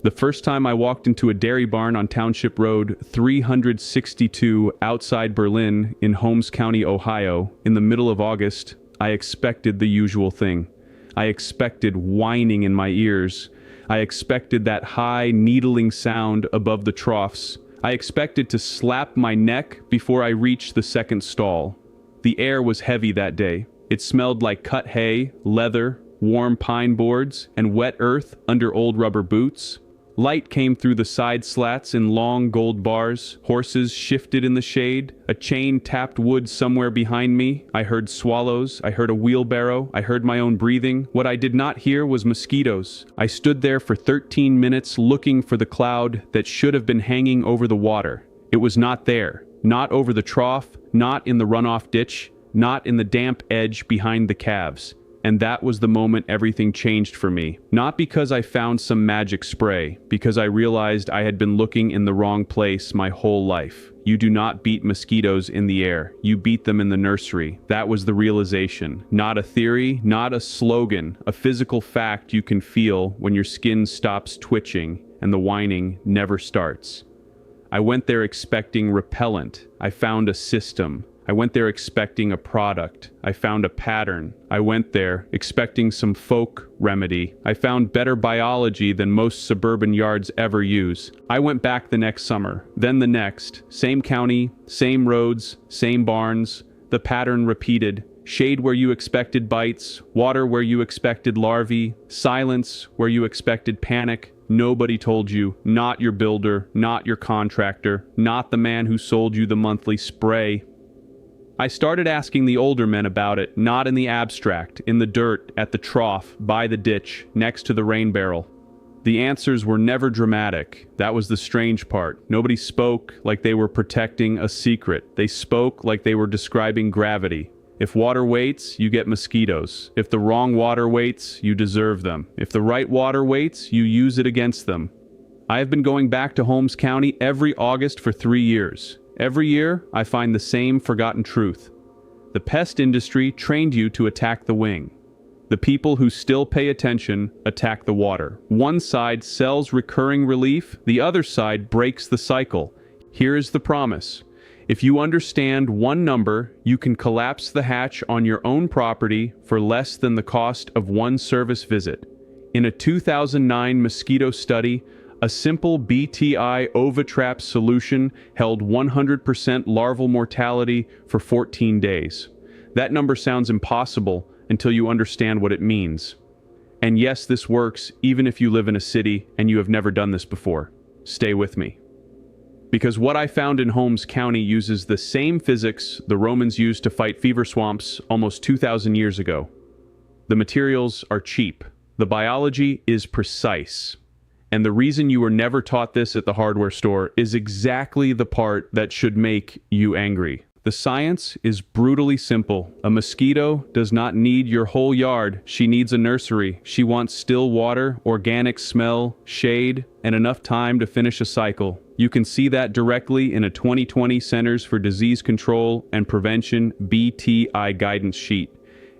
The first time I walked into a dairy barn on Township Road 362 outside Berlin in Holmes County, Ohio, in the middle of August, I expected the usual thing. I expected whining in my ears. I expected that high, needling sound above the troughs. I expected to slap my neck before I reached the second stall. The air was heavy that day. It smelled like cut hay, leather, warm pine boards, and wet earth under old rubber boots. Light came through the side slats in long gold bars. Horses shifted in the shade. A chain tapped wood somewhere behind me. I heard swallows. I heard a wheelbarrow. I heard my own breathing. What I did not hear was mosquitoes. I stood there for 13 minutes looking for the cloud that should have been hanging over the water. It was not there. Not over the trough. Not in the runoff ditch. Not in the damp edge behind the calves. And that was the moment everything changed for me. Not because I found some magic spray, because I realized I had been looking in the wrong place my whole life. You do not beat mosquitoes in the air. You beat them in the nursery. That was the realization. Not a theory, not a slogan, a physical fact you can feel when your skin stops twitching and the whining never starts. I went there expecting repellent. I found a system. I went there expecting a product. I found a pattern. I went there expecting some folk remedy. I found better biology than most suburban yards ever use. I went back the next summer, then the next. Same county, same roads, same barns. The pattern repeated. Shade where you expected bites, water where you expected larvae, silence where you expected panic. Nobody told you, not your builder, not your contractor, not the man who sold you the monthly spray. I started asking the older men about it, not in the abstract, in the dirt, at the trough, by the ditch, next to the rain barrel. The answers were never dramatic. That was the strange part. Nobody spoke like they were protecting a secret. They spoke like they were describing gravity. If water waits, you get mosquitoes. If the wrong water waits, you deserve them. If the right water waits, you use it against them. I have been going back to Holmes County every August for 3 years. Every year, I find the same forgotten truth. The pest industry trained you to attack the wing. The people who still pay attention attack the water. One side sells recurring relief, the other side breaks the cycle. Here is the promise. If you understand one number, you can collapse the hatch on your own property for less than the cost of one service visit. In a 2009 mosquito study, a simple BTI ovitrap solution held 100% larval mortality for 14 days. That number sounds impossible until you understand what it means. And yes, this works even if you live in a city and you have never done this before. Stay with me. Because what I found in Holmes County uses the same physics the Romans used to fight fever swamps almost 2,000 years ago. The materials are cheap. The biology is precise. And the reason you were never taught this at the hardware store is exactly the part that should make you angry. The science is brutally simple. A mosquito does not need your whole yard. She needs a nursery. She wants still water, organic smell, shade, and enough time to finish a cycle. You can see that directly in a 2020 Centers for Disease Control and Prevention BTI guidance sheet.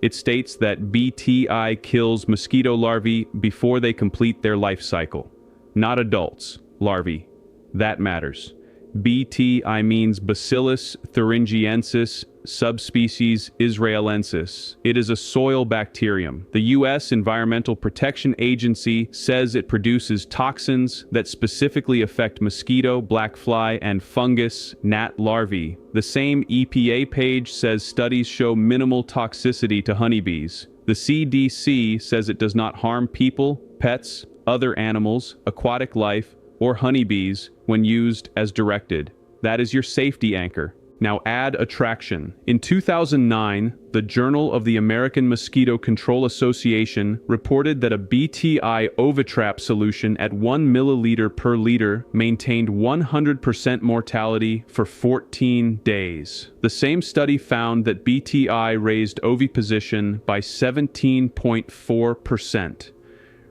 It states that BTI kills mosquito larvae before they complete their life cycle. Not adults, larvae. That matters. BTI means Bacillus thuringiensis, subspecies israelensis. It is a soil bacterium. The U.S. Environmental Protection Agency says it produces toxins that specifically affect mosquito, black fly, and fungus gnat larvae. The same EPA page says studies show minimal toxicity to honeybees. The CDC says it does not harm people, pets, other animals, aquatic life, or honeybees when used as directed. That is your safety anchor. Now add attraction. In 2009, the Journal of the American Mosquito Control Association reported that a BTI ovitrap solution at 1 milliliter per liter maintained 100% mortality for 14 days. The same study found that BTI raised oviposition by 17.4%.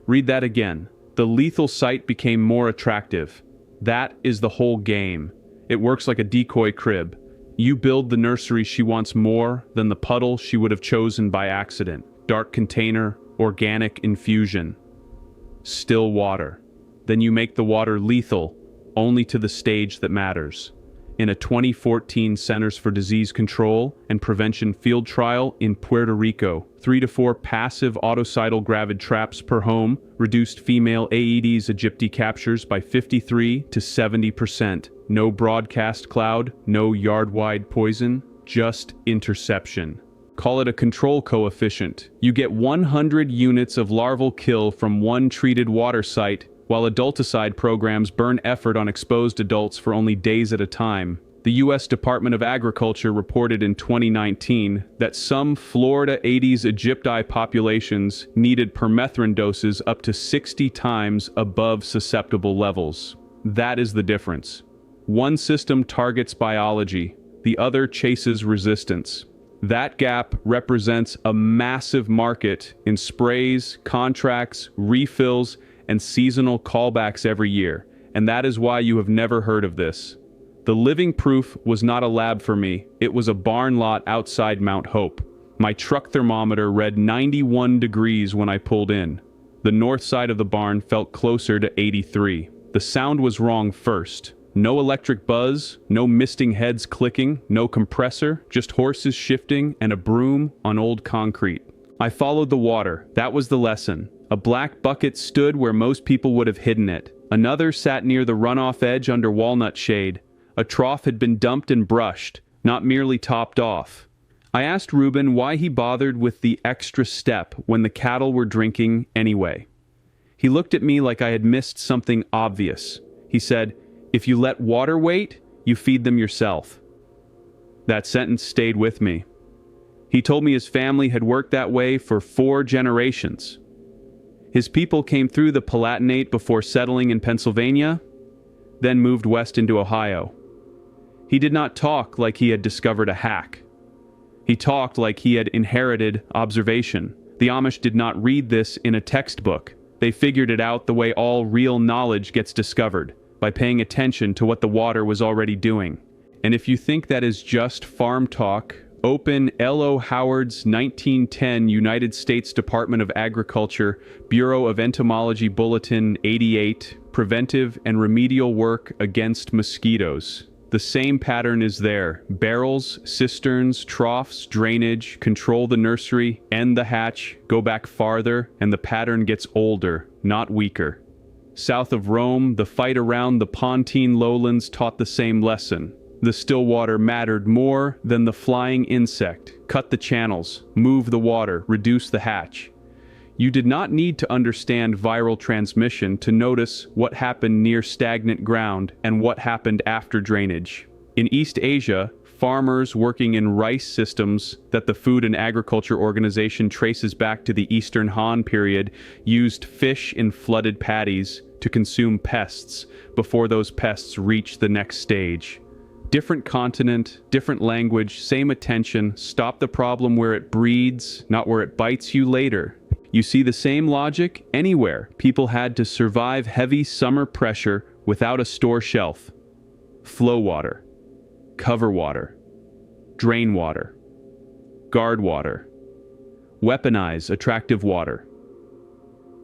Read that again. The lethal site became more attractive. That is the whole game. It works like a decoy crib. You build the nursery she wants more than the puddle she would have chosen by accident. Dark container, organic infusion. Still water. then you make the water lethal, only to the stage that matters. In a 2014 Centers for Disease Control and Prevention field trial in Puerto Rico, 3 to 4 passive autocidal gravid traps per home reduced female Aedes aegypti captures by 53 to 70%. No broadcast cloud, no yard-wide poison, just interception. Call it a control coefficient. You get 100 units of larval kill from one treated water site, while adulticide programs burn effort on exposed adults for only days at a time. The U.S. Department of Agriculture reported in 2019 that some Florida Aedes aegypti populations needed permethrin doses up to 60 times above susceptible levels. That is the difference. One system targets biology, the other chases resistance. That gap represents a massive market in sprays, contracts, refills, and seasonal callbacks every year, and that is why you have never heard of this. The living proof was not a lab for me, it was a barn lot outside Mount Hope. My truck thermometer read 91 degrees when I pulled in. The north side of the barn felt closer to 83. The sound was wrong first. No electric buzz, no misting heads clicking, no compressor, just horses shifting and a broom on old concrete. I followed the water, that was the lesson. A black bucket stood where most people would have hidden it. Another sat near the runoff edge under walnut shade. A trough had been dumped and brushed, not merely topped off. I asked Reuben why he bothered with the extra step when the cattle were drinking anyway. He looked at me like I had missed something obvious. He said, "If you let water wait, you feed them yourself." That sentence stayed with me. He told me his family had worked that way for 4 generations. His people came through the Palatinate before settling in Pennsylvania, then moved west into Ohio. He did not talk like he had discovered a hack. He talked like he had inherited observation. The Amish did not read this in a textbook. They figured it out the way all real knowledge gets discovered, by paying attention to what the water was already doing. And if you think that is just farm talk, open L.O. Howard's 1910 United States Department of Agriculture Bureau of Entomology Bulletin 88, Preventive and Remedial Work Against Mosquitoes. The same pattern is there. Barrels, cisterns, troughs, drainage, control the nursery, end the hatch, go back farther, and the pattern gets older, not weaker. South of Rome, the fight around the Pontine lowlands taught the same lesson. The still water mattered more than the flying insect. Cut the channels, move the water, reduce the hatch. You did not need to understand viral transmission to notice what happened near stagnant ground and what happened after drainage. In East Asia, farmers working in rice systems that the Food and Agriculture Organization traces back to the Eastern Han period used fish in flooded paddies to consume pests before those pests reached the next stage. Different continent, different language, same attention, stop the problem where it breeds, not where it bites you later. You see the same logic anywhere. People had to survive heavy summer pressure without a store shelf. Flow water, cover water, drain water, guard water, weaponize attractive water.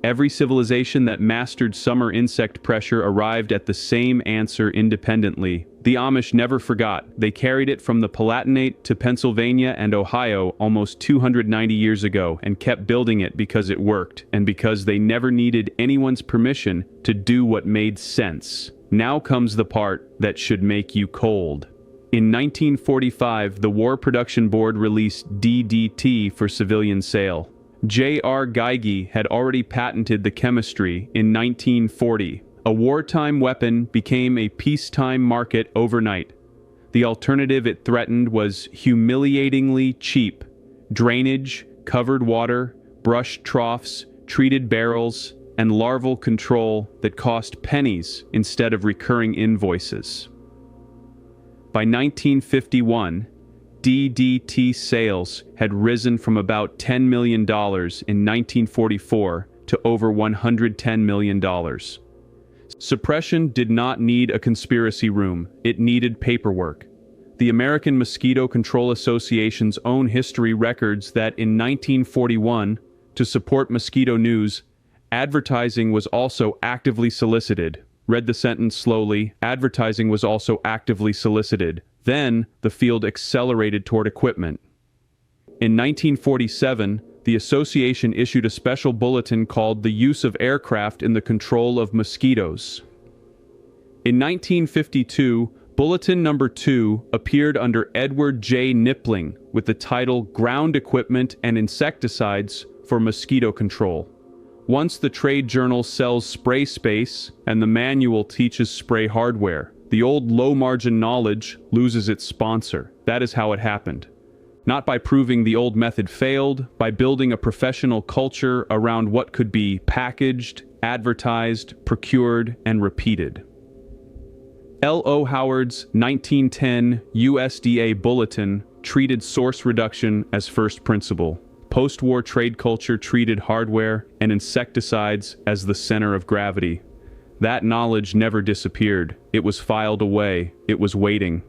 Every civilization that mastered summer insect pressure arrived at the same answer independently. The Amish never forgot. They carried it from the Palatinate to Pennsylvania and Ohio almost 290 years ago and kept building it because it worked and because they never needed anyone's permission to do what made sense. Now comes the part that should make you cold. In 1945, the War Production Board released DDT for civilian sale. J.R. Geigy had already patented the chemistry in 1940. A wartime weapon became a peacetime market overnight. The alternative it threatened was humiliatingly cheap. Drainage, covered water, brushed troughs, treated barrels, and larval control that cost pennies instead of recurring invoices. By 1951, DDT sales had risen from about $10 million in 1944 to over $110 million. Suppression did not need a conspiracy room, it needed paperwork. The American Mosquito Control Association's own history records that in 1941, to support mosquito news, Advertising was also actively solicited. Read the sentence slowly. Advertising was also actively solicited. Then, the field accelerated toward equipment. In 1947, the association issued a special bulletin called The Use of Aircraft in the Control of Mosquitoes. In 1952, Bulletin Number 2 appeared under Edward J. Knipling with the title Ground Equipment and Insecticides for Mosquito Control. Once the trade journal sells spray space and the manual teaches spray hardware, the old low-margin knowledge loses its sponsor. That is how it happened. Not by proving the old method failed, by building a professional culture around what could be packaged, advertised, procured, and repeated. L. O. Howard's 1910 USDA Bulletin treated source reduction as first principle. Post-war trade culture treated hardware and insecticides as the center of gravity. That knowledge never disappeared. It was filed away. It was waiting.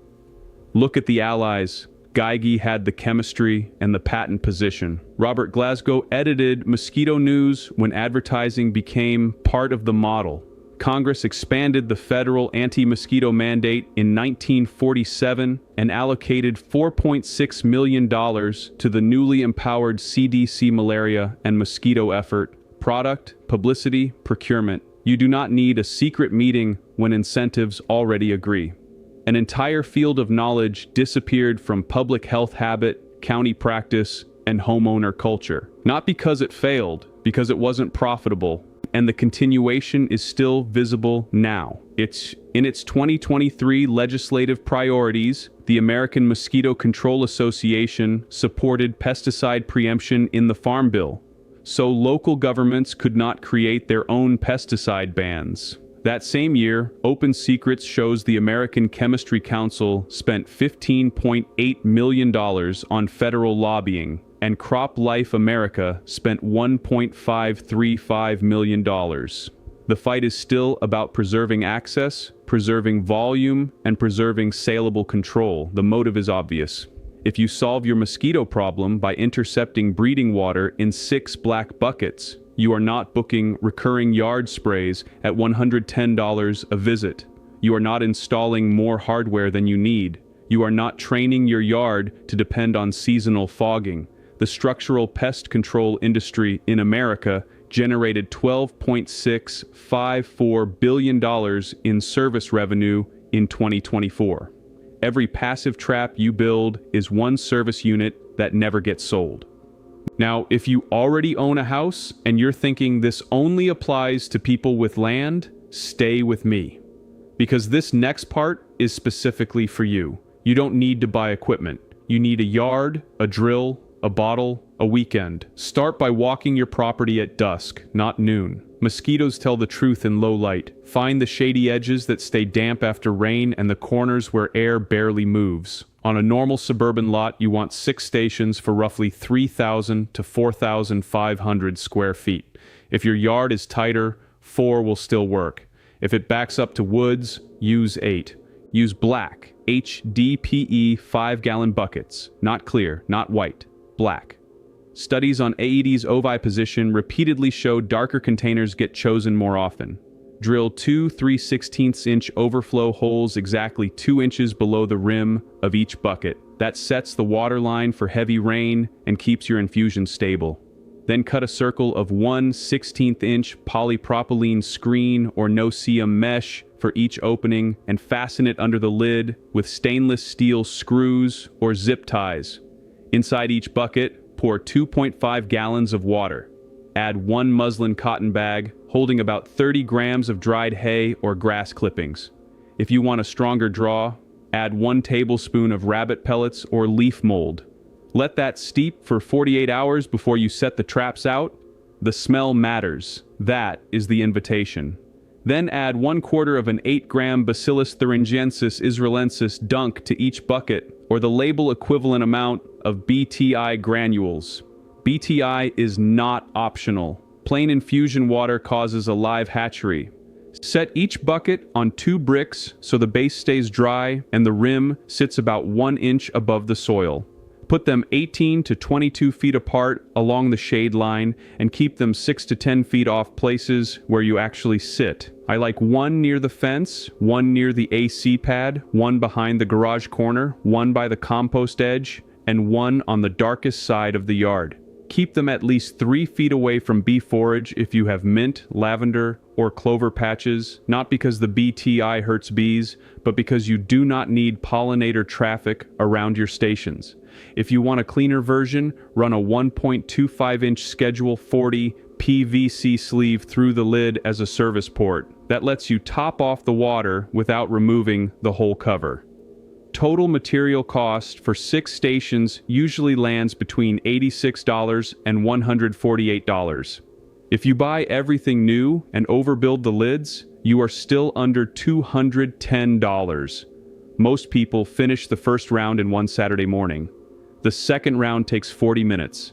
Look at the Allies. Geigy had the chemistry and the patent position. Robert Glasgow edited Mosquito News when advertising became part of the model. Congress expanded the federal anti-mosquito mandate in 1947 and allocated $4.6 million to the newly empowered CDC malaria and mosquito effort. Product, publicity, procurement. You do not need a secret meeting when incentives already agree. An entire field of knowledge disappeared from public health habit, county practice, and homeowner culture. Not because it failed, because it wasn't profitable. And the continuation is still visible now. It's in its 2023 legislative priorities. The American Mosquito Control Association supported pesticide preemption in the Farm Bill, so local governments could not create their own pesticide bans. That same year, Open Secrets shows the American Chemistry Council spent $15.8 million on federal lobbying, and Crop Life America spent $1.535 million. The fight is still about preserving access, preserving volume, and preserving saleable control. The motive is obvious. If you solve your mosquito problem by intercepting breeding water in 6 black buckets, you are not booking recurring yard sprays at $110 a visit. You are not installing more hardware than you need. You are not training your yard to depend on seasonal fogging. The structural pest control industry in America generated $12.654 billion in service revenue in 2024. Every passive trap you build is one service unit that never gets sold. Now, if you already own a house and you're thinking this only applies to people with land, stay with me. Because this next part is specifically for you. You don't need to buy equipment. You need a yard, a drill, a bottle, a weekend. Start by walking your property at dusk, not noon. Mosquitoes tell the truth in low light. Find the shady edges that stay damp after rain and the corners where air barely moves. On a normal suburban lot, you want 6 stations for roughly 3,000 to 4,500 square feet. If your yard is tighter, 4 will still work. If it backs up to woods, use 8. Use black, HDPE 5-gallon buckets. Not clear, not white. Black. Studies on Aedes oviposition repeatedly show darker containers get chosen more often. Drill 2 3/16-inch overflow holes exactly 2 inches below the rim of each bucket. That sets the water line for heavy rain and keeps your infusion stable. Then cut a circle of 1/16-inch polypropylene screen or no-seam mesh for each opening and fasten it under the lid with stainless steel screws or zip ties. Inside each bucket, pour 2.5 gallons of water. Add 1 muslin cotton bag holding about 30 grams of dried hay or grass clippings. If you want a stronger draw, add 1 tablespoon of rabbit pellets or leaf mold. Let that steep for 48 hours before you set the traps out. The smell matters. That is the invitation. Then add 1/4 of an 8-gram Bacillus thuringiensis israelensis dunk to each bucket, or the label equivalent amount of BTI granules. BTI is not optional. Plain infusion water causes a live hatchery. Set each bucket on 2 bricks so the base stays dry and the rim sits about 1 inch above the soil. Put them 18 to 22 feet apart along the shade line and keep them 6 to 10 feet off places where you actually sit. I like one near the fence, one near the AC pad, one behind the garage corner, one by the compost edge, and one on the darkest side of the yard. Keep them at least 3 feet away from bee forage if you have mint, lavender, or clover patches, not because the BTI hurts bees, but because you do not need pollinator traffic around your stations. If you want a cleaner version, run a 1.25-inch Schedule 40 PVC sleeve through the lid as a service port. That lets you top off the water without removing the whole cover. Total material cost for 6 stations usually lands between $86 and $148. If you buy everything new and overbuild the lids, you are still under $210. Most people finish the first round in one Saturday morning. The second round takes 40 minutes.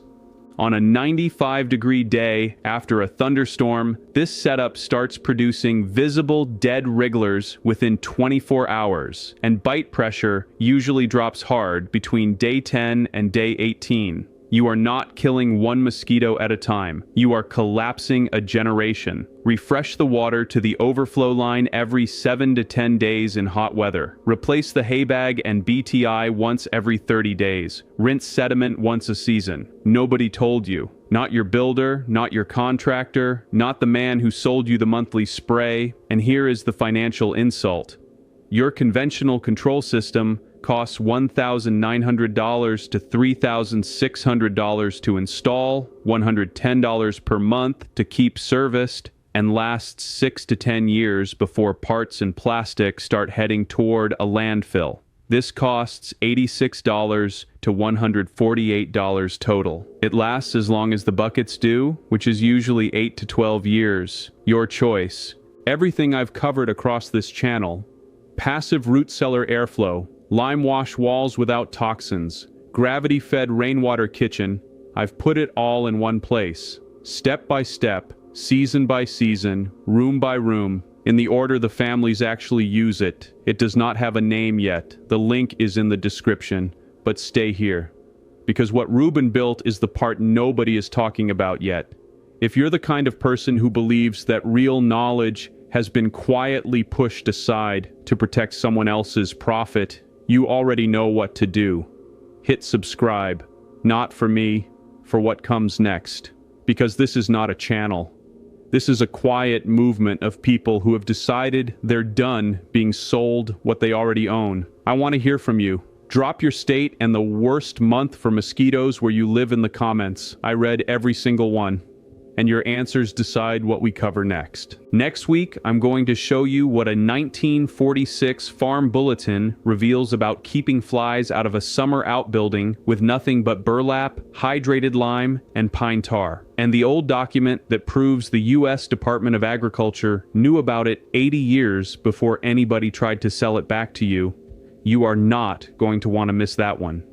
On a 95-degree day after a thunderstorm, this setup starts producing visible dead wrigglers within 24 hours, and bite pressure usually drops hard between day 10 and day 18. You are not killing one mosquito at a time. You are collapsing a generation. Refresh the water to the overflow line every 7 to 10 days in hot weather. Replace the hay bag and BTI once every 30 days. Rinse sediment once a season. Nobody told you. Not your builder, not your contractor, not the man who sold you the monthly spray. And here is the financial insult. Your conventional control system costs $1,900 to $3,600 to install, $110 per month to keep serviced, and lasts 6 to 10 years before parts and plastic start heading toward a landfill. This costs $86 to $148 total. It lasts as long as the buckets do, which is usually 8 to 12 years. Your choice. Everything I've covered across this channel: passive root cellar airflow, lime wash walls without toxins, gravity-fed rainwater kitchen. I've put it all in one place, step by step, season by season, room by room, in the order the families actually use it. It does not have a name yet. The link is in the description, but stay here, because what Ruben built is the part nobody is talking about yet. If you're the kind of person who believes that real knowledge has been quietly pushed aside to protect someone else's profit, you already know what to do. Hit subscribe, not for me, for what comes next. Because this is not a channel. This is a quiet movement of people who have decided they're done being sold what they already own. I want to hear from you. Drop your state and the worst month for mosquitoes where you live in the comments. I read every single one. And your answers decide what we cover next. Next week, I'm going to show you what a 1946 farm bulletin reveals about keeping flies out of a summer outbuilding with nothing but burlap, hydrated lime, and pine tar. And the old document that proves the U.S. Department of Agriculture knew about it 80 years before anybody tried to sell it back to you. You are not going to want to miss that one.